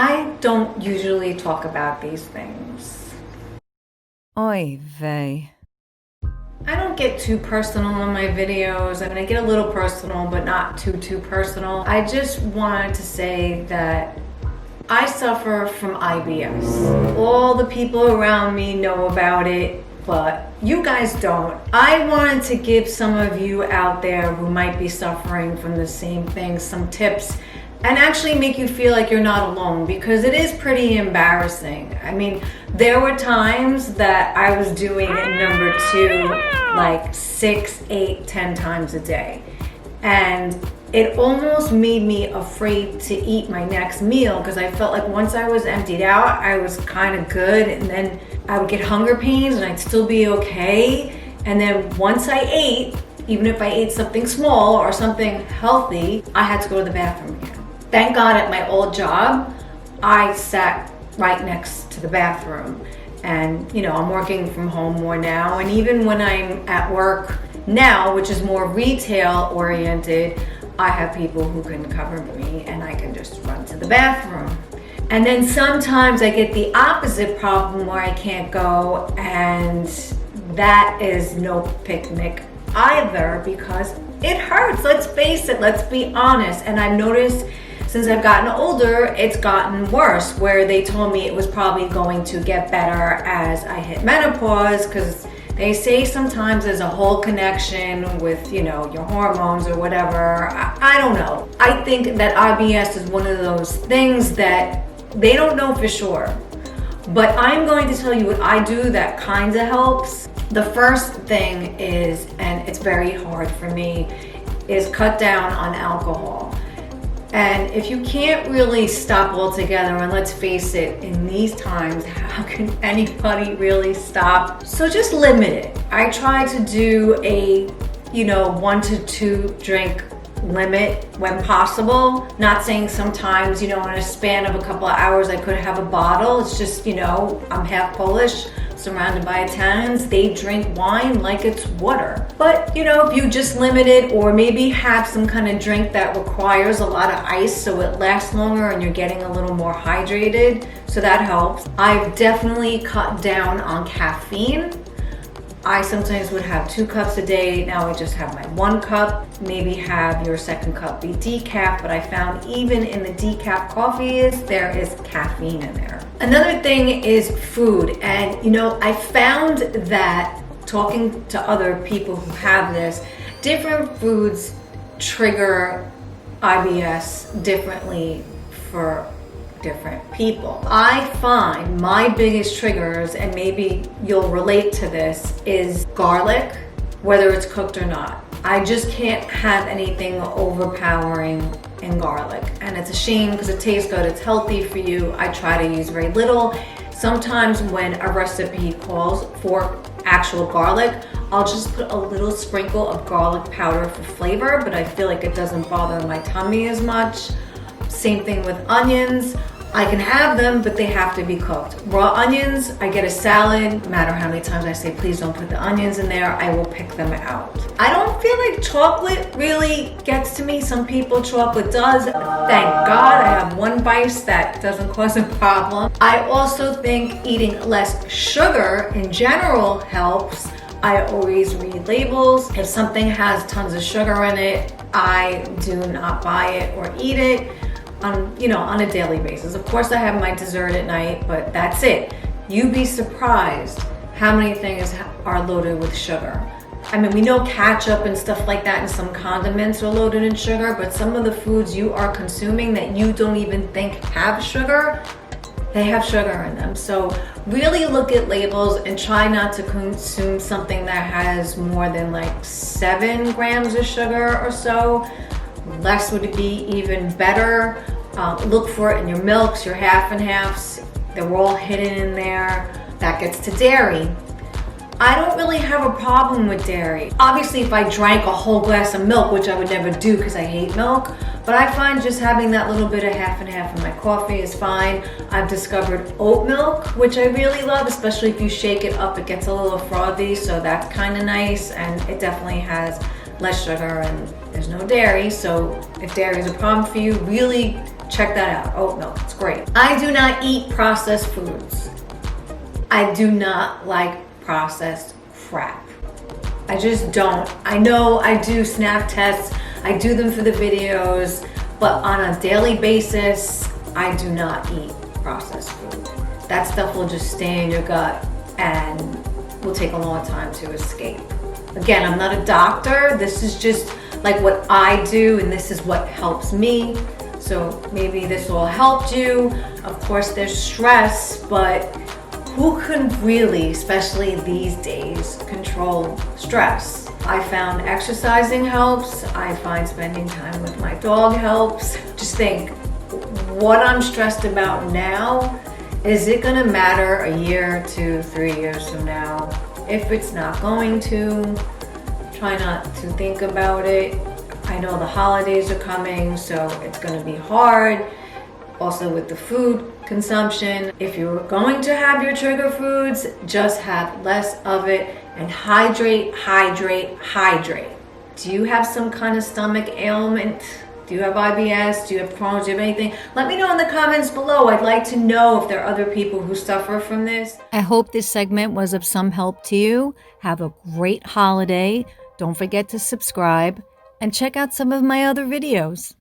I don't usually talk about these things. Oy vey. I don't get too personal in my videos. I mean, I get a little personal, but not too personal. I just wanted to say that I suffer from IBS. All the people around me know about it, but you guys don't. I wanted to give some of you out there who might be suffering from the same thing some tips and actually make you feel like you're not alone, because it is pretty embarrassing. I mean, there were times that I was doing number 2 like 6, 8, 10 times a day. And it almost made me afraid to eat my next meal, because I felt like once I was emptied out, I was kind of good, and then I would get hunger pains and I'd still be okay. And then once I ate, even if I ate something small or something healthy, I had to go to the bathroom again. Thank God at my old job, I sat right next to the bathroom. And you know, I'm working from home more now, and even when I'm at work now, which is more retail oriented, I have people who can cover me and I can just run to the bathroom. And then sometimes I get the opposite problem where I can't go, and that is no picnic either, because it hurts. Let's face it, let's be honest. And I've noticed since I've gotten older, it's gotten worse, where they told me it was probably going to get better as I hit menopause, because they say sometimes there's a whole connection with, you know, your hormones or whatever. I don't know. I think that IBS is one of those things that they don't know for sure. But I'm going to tell you what I do that kind of helps. The first thing is, and it's very hard for me, is cut down on alcohol. And if you can't really stop altogether, and let's face it, in these times, how can anybody really stop? So just limit it. I try to do a, 1 to 2 drink limit when possible. Not saying sometimes, in a span of a couple of hours, I could have a bottle. It's just, I'm half Polish, surrounded by Italians. They drink wine like it's water. But, if you just limit it, or maybe have some kind of drink that requires a lot of ice so it lasts longer and you're getting a little more hydrated, so that helps. I've definitely cut down on caffeine. I sometimes would have 2 cups a day. Now I just have my 1 cup. Maybe have your second cup be decaf, but I found even in the decaf coffees, there is caffeine in there. Another thing is food. And I found that talking to other people who have this, different foods trigger IBS differently for different people. I find my biggest triggers, and maybe you'll relate to this, is garlic, whether it's cooked or not. I just can't have anything overpowering in garlic. And it's a shame, because it tastes good, it's healthy for you. I try to use very little. Sometimes when a recipe calls for actual garlic, I'll just put a little sprinkle of garlic powder for flavor, but I feel like it doesn't bother my tummy as much. Same thing with onions. I can have them, but they have to be cooked. Raw onions, I get a salad. No matter how many times I say, please don't put the onions in there, I will pick them out. I don't feel like chocolate really gets to me. Some people, chocolate does. Thank God I have one vice that doesn't cause a problem. I also think eating less sugar in general helps. I always read labels. If something has tons of sugar in it, I do not buy it or eat it on a daily basis. Of course, I have my dessert at night, but that's it. You'd be surprised how many things are loaded with sugar. I mean, we know ketchup and stuff like that and some condiments are loaded in sugar, but some of the foods you are consuming that you don't even think have sugar, they have sugar in them. So really look at labels and try not to consume something that has more than like 7 grams of sugar or so. Less would be even better. Look for it in your milks, your half and halves. They're all hidden in there. That gets to dairy. I don't really have a problem with dairy. Obviously, if I drank a whole glass of milk, which I would never do because I hate milk, but I find just having that little bit of half and half in my coffee is fine. I've discovered oat milk, which I really love, especially if you shake it up, it gets a little frothy, so that's kind of nice, and it definitely has less sugar and there's no dairy. So if dairy is a problem for you, really check that out. Oat milk, it's great. I do not eat processed foods. I do not like processed crap. I just don't. I know I do snack tests. I do them for the videos, but on a daily basis, I do not eat processed food. That stuff will just stay in your gut and will take a long time to escape. Again, I'm not a doctor. This is just like what I do, and this is what helps me. So maybe this will help you. Of course, there's stress, but who can really, especially these days, control stress? I found exercising helps. I find spending time with my dog helps. Just think, what I'm stressed about now, is it gonna matter a year, 2, 3 years from now? If it's not going to, try not to think about it. I know the holidays are coming, so it's gonna be hard. Also with the food consumption, if you're going to have your trigger foods, just have less of it and hydrate, hydrate, hydrate. Do you have some kind of stomach ailment? Do you have IBS? Do you have Crohn's? Do you have anything? Let me know in the comments below. I'd like to know if there are other people who suffer from this. I hope this segment was of some help to you. Have a great holiday. Don't forget to subscribe and check out some of my other videos.